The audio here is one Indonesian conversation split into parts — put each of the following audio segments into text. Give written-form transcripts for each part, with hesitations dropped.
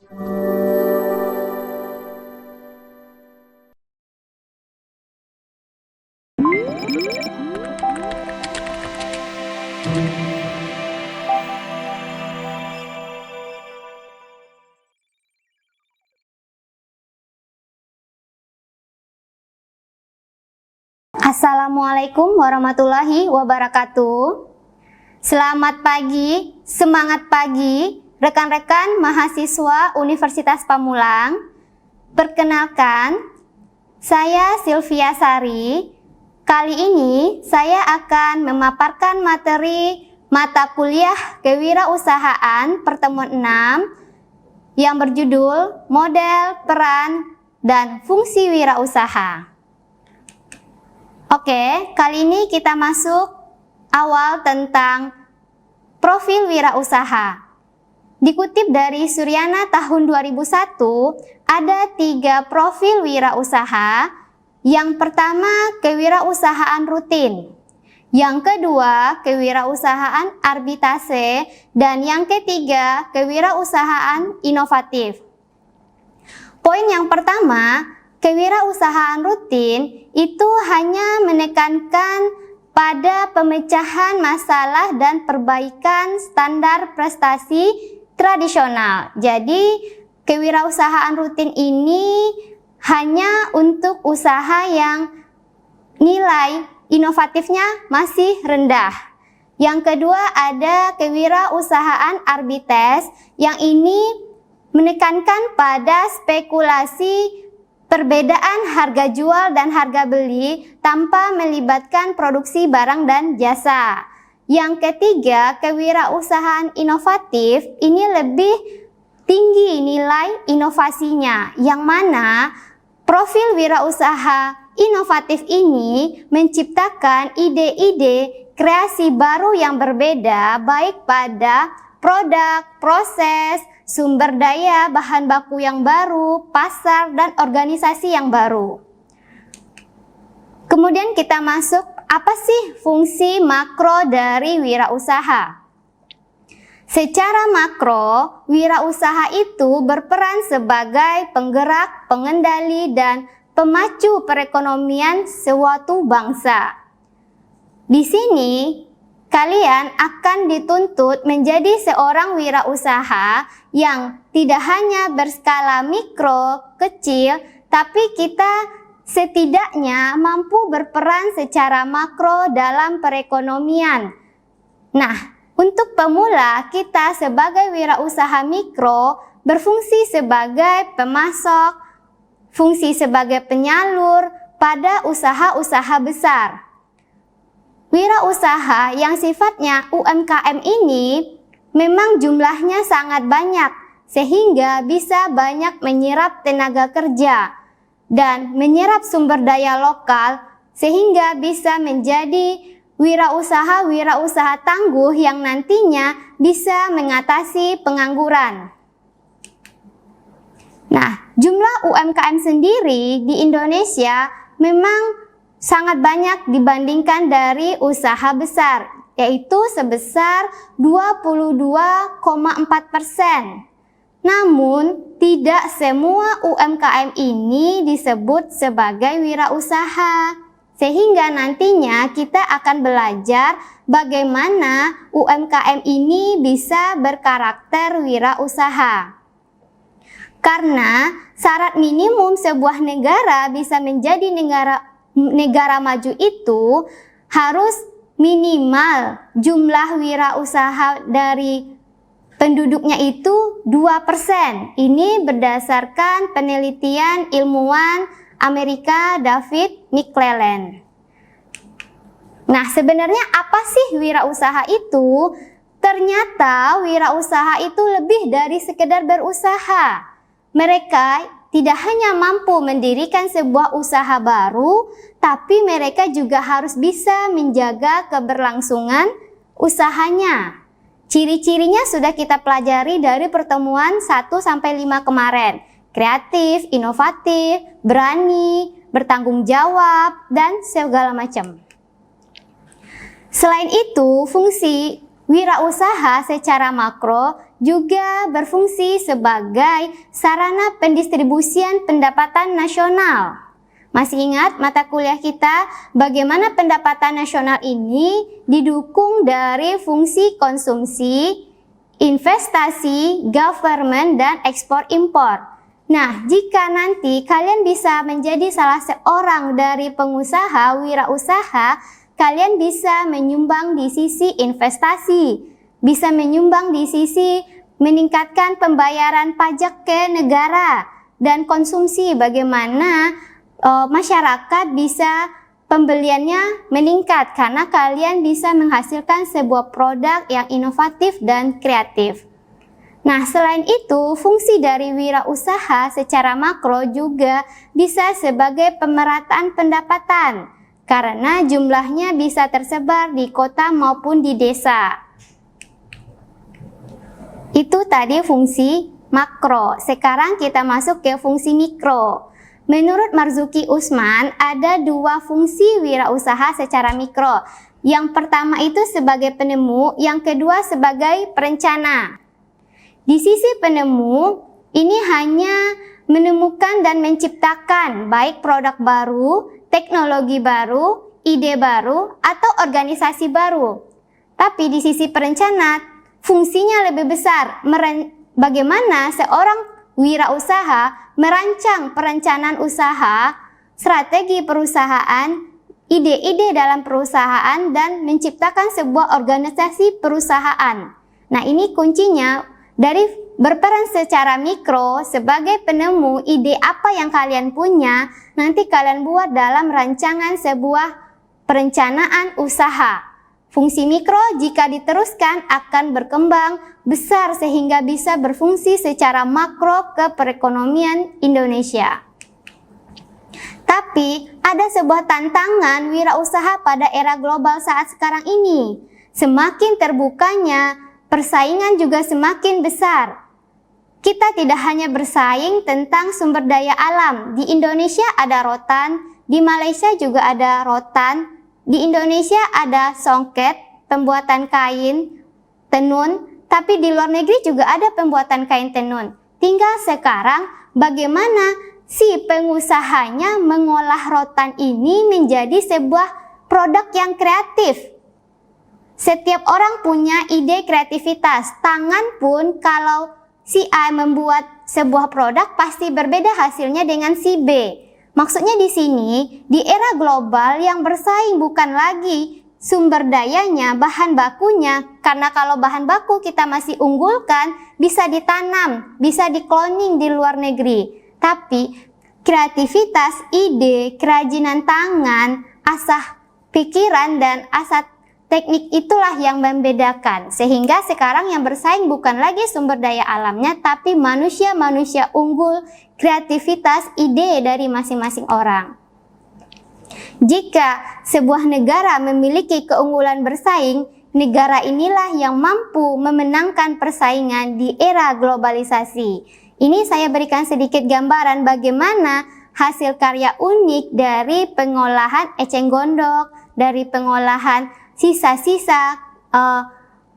Assalamualaikum warahmatullahi wabarakatuh. Selamat pagi, semangat pagi, rekan-rekan mahasiswa Universitas Pamulang. Perkenalkan, saya Sylvia Sari. Kali ini saya akan memaparkan materi mata kuliah kewirausahaan pertemuan 6 yang berjudul Model, Peran, dan Fungsi Wirausaha. Oke, kali ini kita masuk awal tentang profil wirausaha. Dikutip dari Suryana tahun 2001, ada 3 profil wirausaha. Yang pertama, kewirausahaan rutin. Yang kedua, kewirausahaan arbitrase. Dan yang ketiga, kewirausahaan inovatif. Poin yang pertama, kewirausahaan rutin itu hanya menekankan pada pemecahan masalah dan perbaikan standar prestasi tradisional. Jadi, kewirausahaan rutin ini hanya untuk usaha yang nilai inovatifnya masih rendah. Yang kedua, ada kewirausahaan arbitrase yang ini menekankan pada spekulasi perbedaan harga jual dan harga beli tanpa melibatkan produksi barang dan jasa. Yang ketiga, kewirausahaan inovatif ini lebih tinggi nilai inovasinya, yang mana profil wirausaha inovatif ini menciptakan ide-ide kreasi baru yang berbeda baik pada produk, proses, sumber daya, bahan baku yang baru, pasar, dan organisasi yang baru. Kemudian kita masuk, apa sih fungsi makro dari wirausaha? Secara makro, wirausaha itu berperan sebagai penggerak, pengendali, dan pemacu perekonomian suatu bangsa. Di sini, kalian akan dituntut menjadi seorang wirausaha yang tidak hanya berskala mikro, kecil, tapi kita setidaknya mampu berperan secara makro dalam perekonomian. Nah, untuk pemula, kita sebagai wirausaha mikro berfungsi sebagai pemasok, fungsi sebagai penyalur pada usaha-usaha besar. Wirausaha yang sifatnya UMKM ini memang jumlahnya sangat banyak, sehingga bisa banyak menyerap tenaga kerja dan menyerap sumber daya lokal, sehingga bisa menjadi wirausaha tangguh yang nantinya bisa mengatasi pengangguran. Nah, jumlah UMKM sendiri di Indonesia memang sangat banyak dibandingkan dari usaha besar, yaitu sebesar 22,4%. Namun, tidak semua UMKM ini disebut sebagai wirausaha, sehingga nantinya kita akan belajar bagaimana UMKM ini bisa berkarakter wirausaha. Karena syarat minimum sebuah negara bisa menjadi negara maju itu harus minimal jumlah wirausaha dari penduduknya itu 2%. Ini berdasarkan penelitian ilmuwan Amerika David McClelland. Nah, sebenarnya apa sih wirausaha itu? Ternyata wirausaha itu lebih dari sekedar berusaha. Mereka tidak hanya mampu mendirikan sebuah usaha baru, tapi mereka juga harus bisa menjaga keberlangsungan usahanya. Ciri-cirinya sudah kita pelajari dari pertemuan 1-5 kemarin. Kreatif, inovatif, berani, bertanggung jawab, dan segala macam. Selain itu, fungsi wirausaha secara makro juga berfungsi sebagai sarana pendistribusian pendapatan nasional. Masih ingat mata kuliah kita bagaimana pendapatan nasional ini didukung dari fungsi konsumsi, investasi, government, dan ekspor-impor. Nah, jika nanti kalian bisa menjadi salah seorang dari pengusaha wirausaha, kalian bisa menyumbang di sisi investasi, bisa menyumbang di sisi meningkatkan pembayaran pajak ke negara, dan konsumsi bagaimana masyarakat bisa pembeliannya meningkat karena kalian bisa menghasilkan sebuah produk yang inovatif dan kreatif. Nah, selain itu, fungsi dari wirausaha secara makro juga bisa sebagai pemerataan pendapatan karena jumlahnya bisa tersebar di kota maupun di desa. Itu tadi fungsi makro. Sekarang kita masuk ke fungsi mikro. Menurut Marzuki Usman, ada dua fungsi wirausaha secara mikro. Yang pertama itu sebagai penemu, yang kedua sebagai perencana. Di sisi penemu, ini hanya menemukan dan menciptakan baik produk baru, teknologi baru, ide baru, atau organisasi baru. Tapi di sisi perencana, fungsinya lebih besar. Bagaimana seorang wirausaha merancang perencanaan usaha, strategi perusahaan, ide-ide dalam perusahaan, dan menciptakan sebuah organisasi perusahaan. Nah, ini kuncinya dari berperan secara mikro sebagai penemu ide apa yang kalian punya, nanti kalian buat dalam rancangan sebuah perencanaan usaha. Fungsi mikro jika diteruskan akan berkembang besar sehingga bisa berfungsi secara makro ke perekonomian Indonesia. Tapi ada sebuah tantangan wirausaha pada era global saat sekarang ini. Semakin terbukanya, persaingan juga semakin besar. Kita tidak hanya bersaing tentang sumber daya alam. Di Indonesia ada rotan, di Malaysia juga ada rotan. Di Indonesia ada songket, pembuatan kain tenun, tapi di luar negeri juga ada pembuatan kain tenun. Tinggal sekarang bagaimana si pengusahanya mengolah rotan ini menjadi sebuah produk yang kreatif. Setiap orang punya ide kreativitas. Tangan pun kalau si A membuat sebuah produk pasti berbeda hasilnya dengan si B. Maksudnya di sini, di era global yang bersaing bukan lagi sumber dayanya, bahan bakunya, karena kalau bahan baku kita masih unggulkan, bisa ditanam, bisa dikloning di luar negeri. Tapi kreativitas, ide, kerajinan tangan, asah pikiran, dan asah teknik itulah yang membedakan. Sehingga sekarang yang bersaing bukan lagi sumber daya alamnya, tapi manusia-manusia unggul, kreativitas, ide dari masing-masing orang. Jika sebuah negara memiliki keunggulan bersaing, negara inilah yang mampu memenangkan persaingan di era globalisasi. Ini saya berikan sedikit gambaran bagaimana hasil karya unik dari pengolahan eceng gondok, dari pengolahan sisa-sisa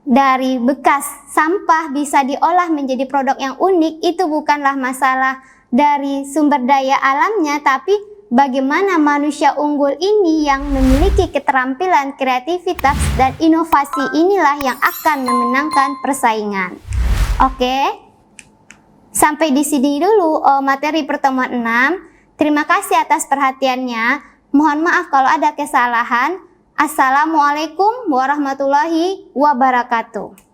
dari bekas sampah bisa diolah menjadi produk yang unik. Itu bukanlah masalah dari sumber daya alamnya, tapi bagaimana manusia unggul ini yang memiliki keterampilan, kreativitas, dan inovasi inilah yang akan memenangkan persaingan. Oke, sampai di sini dulu materi pertemuan 6. Terima kasih atas perhatiannya. Mohon maaf kalau ada kesalahan. Assalamualaikum warahmatullahi wabarakatuh.